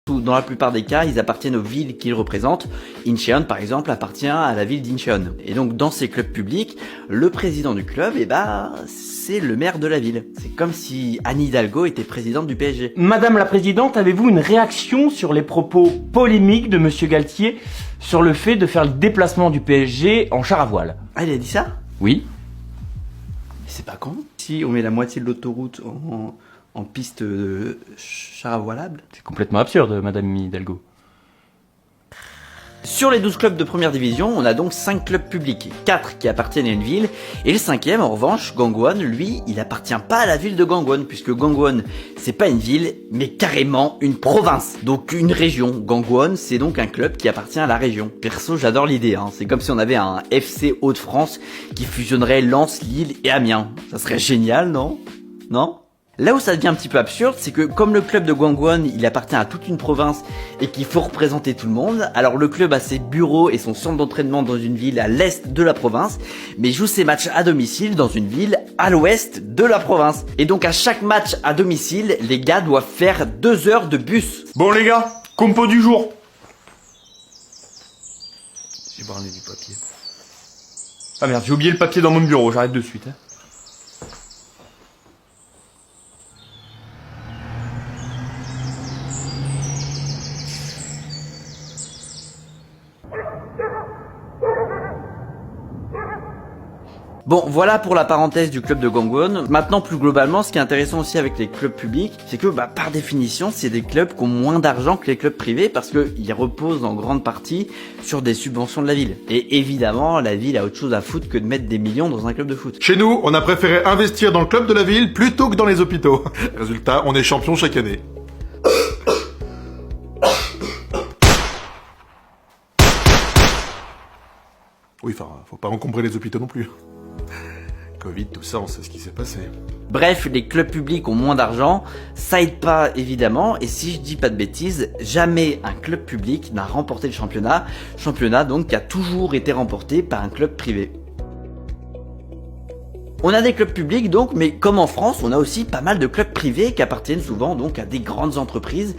Dans la plupart des cas, ils appartiennent aux villes qu'ils représentent. Incheon, par exemple, appartient à la ville d'Incheon. Et donc, dans ces clubs publics, le président du club, c'est le maire de la ville. C'est comme si Anne Hidalgo était présidente du PSG. Madame la Présidente, avez-vous une réaction sur les propos polémiques de Monsieur Galtier sur le fait de faire le déplacement du PSG en char à voile? Ah, il a dit ça? Oui. C'est pas con. Si on met la moitié de l'autoroute en piste de char à voilable. C'est complètement absurde, Madame Hidalgo. Sur les 12 clubs de première division, on a donc 5 clubs publics, 4 qui appartiennent à une ville, et le 5e, en revanche, Gangwon, lui, il appartient pas à la ville de Gangwon, puisque Gangwon, c'est pas une ville, mais carrément une province, donc une région. Gangwon, c'est donc un club qui appartient à la région. Perso, j'adore l'idée, c'est comme si on avait un FC Hauts-de-France qui fusionnerait Lens, Lille et Amiens. Ça serait génial, non? Non? Là où ça devient un petit peu absurde, c'est que comme le club de Gangwon, il appartient à toute une province et qu'il faut représenter tout le monde, alors le club a ses bureaux et son centre d'entraînement dans une ville à l'est de la province, mais joue ses matchs à domicile dans une ville à l'ouest de la province. Et donc à chaque match à domicile, les gars doivent faire 2 heures de bus. Bon les gars, compo du jour. J'ai branlé du papier. Ah merde, j'ai oublié le papier dans mon bureau, j'arrête de suite. Bon, voilà pour la parenthèse du club de Gangwon. Maintenant, plus globalement, ce qui est intéressant aussi avec les clubs publics, c'est que, par définition, c'est des clubs qui ont moins d'argent que les clubs privés parce qu'ils reposent en grande partie sur des subventions de la ville. Et évidemment, la ville a autre chose à foutre que de mettre des millions dans un club de foot. Chez nous, on a préféré investir dans le club de la ville plutôt que dans les hôpitaux. Résultat, on est champion chaque année. Oui, enfin, faut pas encombrer les hôpitaux non plus. Covid, tout ça, on sait ce qui s'est passé. Bref, les clubs publics ont moins d'argent, ça aide pas évidemment, et si je dis pas de bêtises, jamais un club public n'a remporté le championnat donc qui a toujours été remporté par un club privé. On a des clubs publics donc, mais comme en France, on a aussi pas mal de clubs privés qui appartiennent souvent donc à des grandes entreprises